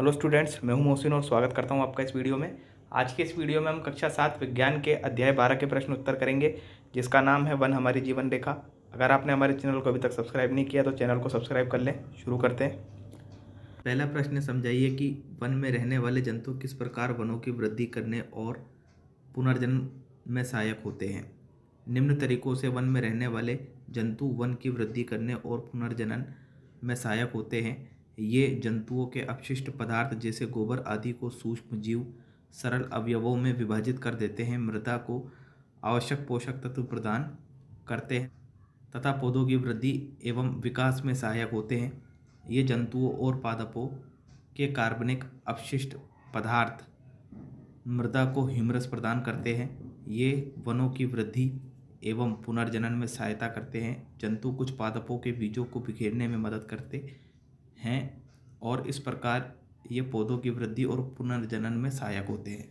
Hello students, मैं हूं मोहसिन और स्वागत करता हूं आपका इस वीडियो में। आज के इस वीडियो में हम कक्षा 7 विज्ञान के अध्याय 12 के प्रश्न उत्तर करेंगे, जिसका नाम है वन हमारी जीवन रेखा। अगर आपने हमारे चैनल को अभी तक सब्सक्राइब नहीं किया तो चैनल को सब्सक्राइब कर लें। शुरू करते हैं। पहला प्रश्न समझाइए कि वन में रहने वाले जंतु किस प्रकार वनों की वृद्धि करने और पुनर्जन्म में सहायक होते हैं। निम्न तरीकों से वन में रहने वाले जंतु वन की वृद्धि करने और पुनर्जनन में सहायक होते हैं। ये जंतुओं के अपशिष्ट पदार्थ जैसे गोबर आदि को सूक्ष्म जीव सरल अवयवों में विभाजित कर देते हैं, मृदा को आवश्यक पोषक तत्व प्रदान करते हैं तथा पौधों की वृद्धि एवं विकास में सहायक होते हैं। ये जंतुओं और पादपों के कार्बनिक अपशिष्ट पदार्थ मृदा को ह्यूमरस प्रदान करते हैं। ये वनों की वृद्धि एवं पुनर्जनन में सहायता करते हैं। जंतु कुछ पादपों के बीजों को बिखेरने में मदद करते हैं और इस प्रकार ये पौधों की वृद्धि और पुनर्जनन में सहायक होते हैं।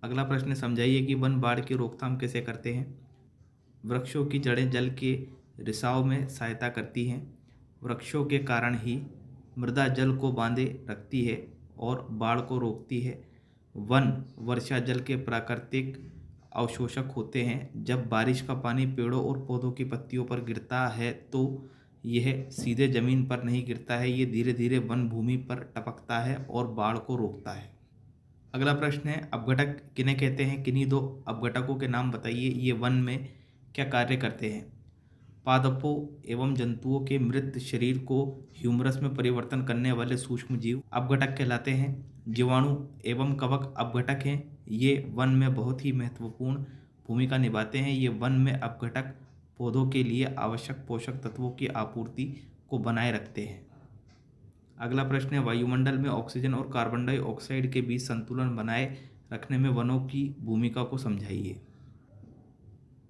अगला प्रश्न समझाइए कि वन बाढ़ की रोकथाम कैसे करते हैं। वृक्षों की जड़ें जल के रिसाव में सहायता करती हैं। वृक्षों के कारण ही मृदा जल को बांधे रखती है और बाढ़ को रोकती है। वन वर्षा जल के प्राकृतिक अवशोषक होते हैं। जब बारिश का पानी पेड़ों और पौधों की पत्तियों पर गिरता है तो यह सीधे जमीन पर नहीं गिरता है, ये धीरे धीरे वन भूमि पर टपकता है और बाढ़ को रोकता है। अगला प्रश्न है, अपघटक किन्हें कहते हैं। किन्हीं दो अपघटकों के नाम बताइए। ये वन में क्या कार्य करते हैं। पादपों एवं जंतुओं के मृत शरीर को ह्यूमरस में परिवर्तन करने वाले सूक्ष्म जीव अपघटक कहलाते हैं। जीवाणु एवं कवक अपघटक हैं। ये वन में बहुत ही महत्वपूर्ण भूमिका निभाते हैं। ये वन में अपघटक पौधों के लिए आवश्यक पोषक तत्वों की आपूर्ति को बनाए रखते हैं। अगला प्रश्न है, वायुमंडल में ऑक्सीजन और कार्बन डाइऑक्साइड के बीच संतुलन बनाए रखने में वनों की भूमिका को समझाइए।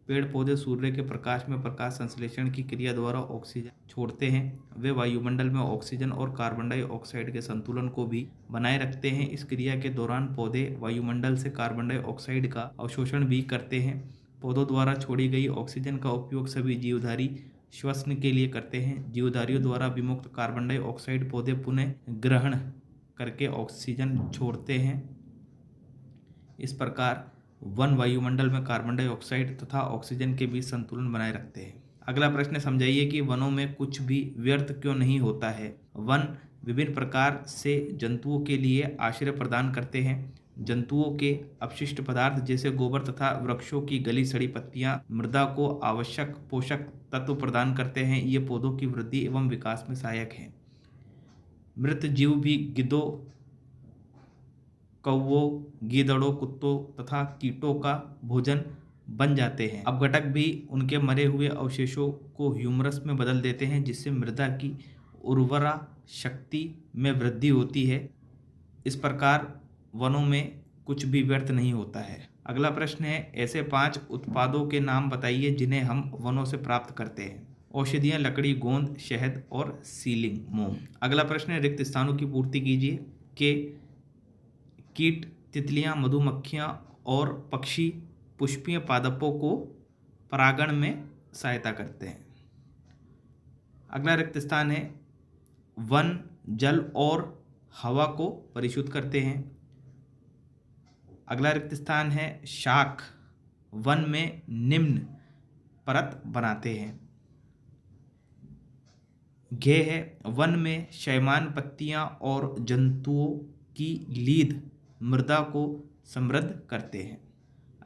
पेड़ पौधे सूर्य के प्रकाश में प्रकाश संश्लेषण की क्रिया द्वारा ऑक्सीजन छोड़ते हैं। वे वायुमंडल में ऑक्सीजन और कार्बन डाइऑक्साइड के संतुलन को भी बनाए रखते हैं। इस क्रिया के दौरान पौधे वायुमंडल से कार्बन डाइऑक्साइड का अवशोषण भी करते हैं। पौधों द्वारा छोड़ी गई ऑक्सीजन का उपयोग सभी जीवधारी श्वसन के लिए करते हैं। जीवधारियों द्वारा विमुक्त कार्बन डाइऑक्साइड पौधे पुनः ग्रहण करके ऑक्सीजन छोड़ते हैं। इस प्रकार वन वायुमंडल में कार्बन डाइऑक्साइड तथा ऑक्सीजन के बीच संतुलन बनाए रखते हैं। अगला प्रश्न समझाइए कि वनों में कुछ भी व्यर्थ क्यों नहीं होता है। वन विभिन्न प्रकार से जंतुओं के लिए आश्रय प्रदान करते हैं। जंतुओं के अपशिष्ट पदार्थ जैसे गोबर तथा वृक्षों की गली सड़ी पत्तियां मृदा को आवश्यक पोषक तत्व प्रदान करते हैं। ये पौधों की वृद्धि एवं विकास में सहायक हैं। मृत जीव भी गिद्धों, कौवों, गीदड़ों, कुत्तों तथा कीटों का भोजन बन जाते हैं। अपघटक भी उनके मरे हुए अवशेषों को ह्यूमरस में बदल देते हैं, जिससे मृदा की उर्वरा शक्ति में वृद्धि होती है। इस प्रकार वनों में कुछ भी व्यर्थ नहीं होता है। अगला प्रश्न है, ऐसे 5 उत्पादों के नाम बताइए जिन्हें हम वनों से प्राप्त करते हैं। औषधियाँ, लकड़ी, गोंद, शहद और सीलिंग मोम। अगला प्रश्न है, रिक्त स्थानों की पूर्ति कीजिए। के कीट, तितलियां, मधुमक्खियां और पक्षी पुष्पीय पादपों को परागण में सहायता करते हैं। अगला रिक्त स्थान है, वन जल और हवा को परिशुद्ध करते हैं। अगला रिक्त स्थान है, शाक वन में निम्न परत बनाते हैं। घे है, वन में शैवाल, पत्तियां और जंतुओं की लीद मृदा को समृद्ध करते हैं।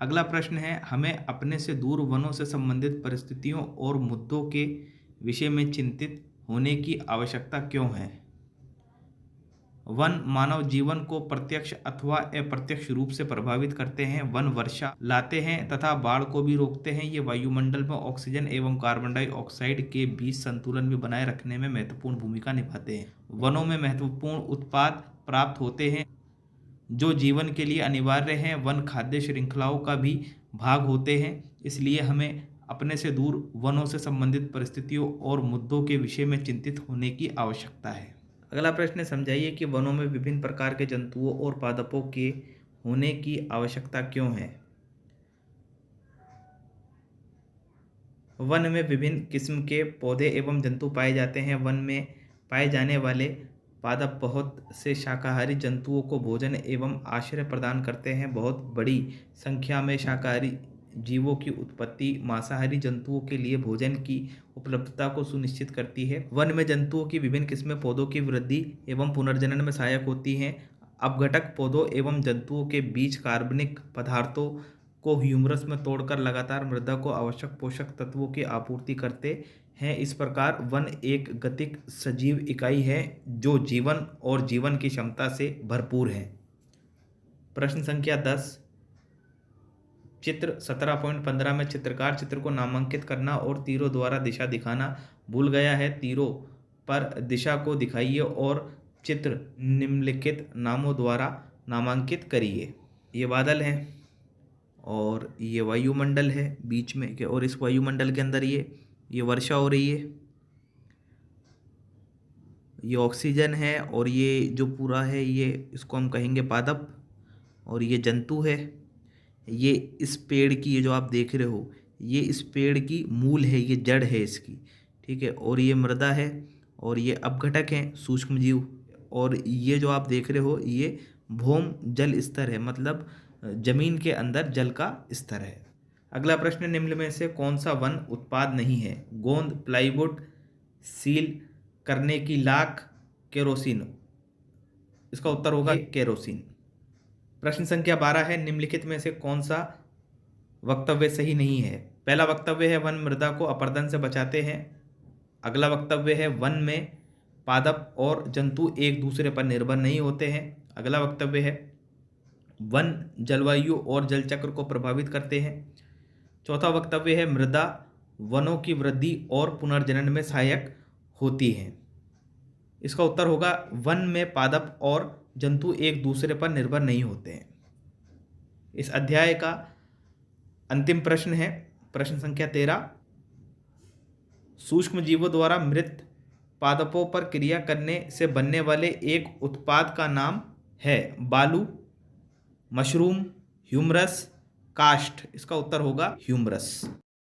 अगला प्रश्न है, हमें अपने से दूर वनों से संबंधित परिस्थितियों और मुद्दों के विषय में चिंतित होने की आवश्यकता क्यों है। वन मानव जीवन को प्रत्यक्ष अथवा अप्रत्यक्ष रूप से प्रभावित करते हैं। वन वर्षा लाते हैं तथा बाढ़ को भी रोकते हैं। ये वायुमंडल में ऑक्सीजन एवं कार्बन डाइऑक्साइड के बीच संतुलन भी बनाए रखने में महत्वपूर्ण भूमिका निभाते हैं। वनों में महत्वपूर्ण उत्पाद प्राप्त होते हैं जो जीवन के लिए अनिवार्य हैं। वन खाद्य श्रृंखलाओं का भी भाग होते हैं, इसलिए हमें अपने से दूर वनों से संबंधित परिस्थितियों और मुद्दों के विषय में चिंतित होने की आवश्यकता है। अगला प्रश्न समझाइए कि वनों में विभिन्न प्रकार के जंतुओं और पादपों के होने की आवश्यकता क्यों है। वन में विभिन्न किस्म के पौधे एवं जंतु पाए जाते हैं। वन में पाए जाने वाले पादप बहुत से शाकाहारी जंतुओं को भोजन एवं आश्रय प्रदान करते हैं। बहुत बड़ी संख्या में शाकाहारी जीवों की उत्पत्ति मांसाहारी जंतुओं के लिए भोजन की उपलब्धता को सुनिश्चित करती है। वन में जंतुओं की विभिन्न किस्में पौधों की वृद्धि एवं पुनर्जनन में सहायक होती हैं। अपघटक पौधों एवं जंतुओं के बीच कार्बनिक पदार्थों को ह्यूमरस में तोड़कर लगातार मृदा को आवश्यक पोषक तत्वों की आपूर्ति करते हैं। इस प्रकार वन एक गतिक सजीव इकाई है जो जीवन और जीवन की क्षमता से भरपूर है। प्रश्न संख्या 10, चित्र 17.15 में चित्रकार चित्र को नामांकित करना और तीरों द्वारा दिशा दिखाना भूल गया है। तीरों पर दिशा को दिखाइए और चित्र निम्नलिखित नामों द्वारा नामांकित करिए। ये बादल हैं और ये वायुमंडल है बीच में के, और इस वायुमंडल के अंदर ये वर्षा हो रही है। ये ऑक्सीजन है और ये जो पूरा है ये इसको हम कहेंगे पादप, और ये जंतु है। ये इस पेड़ की, ये जो आप देख रहे हो ये इस पेड़ की मूल है, ये जड़ है इसकी, ठीक है। और ये मृदा है और ये अपघटक हैं सूक्ष्म जीव, और ये जो आप देख रहे हो ये भौम जल स्तर है, मतलब जमीन के अंदर जल का स्तर है। अगला प्रश्न, निम्न में से कौन सा वन उत्पाद नहीं है? गोंद, प्लाईवुड, सील करने की लाख, केरोसिन। इसका उत्तर होगा केरोसिन। प्रश्न संख्या 12 है, निम्नलिखित में से कौन सा वक्तव्य सही नहीं है? पहला वक्तव्य है वन मृदा को अपरदन से बचाते हैं। अगला वक्तव्य है वन में पादप और जंतु एक दूसरे पर निर्भर नहीं होते हैं। अगला वक्तव्य है वन जलवायु और जल चक्र को प्रभावित करते हैं। चौथा वक्तव्य है मृदा वनों की वृद्धि और पुनर्जनन में सहायक होती है। इसका उत्तर होगा वन में पादप और जंतु एक दूसरे पर निर्भर नहीं होते हैं। इस अध्याय का अंतिम प्रश्न है प्रश्न संख्या 13, सूक्ष्म जीवों द्वारा मृत पादपों पर क्रिया करने से बनने वाले एक उत्पाद का नाम है बालू, मशरूम, ह्यूमरस, काष्ठ। इसका उत्तर होगा ह्यूमरस।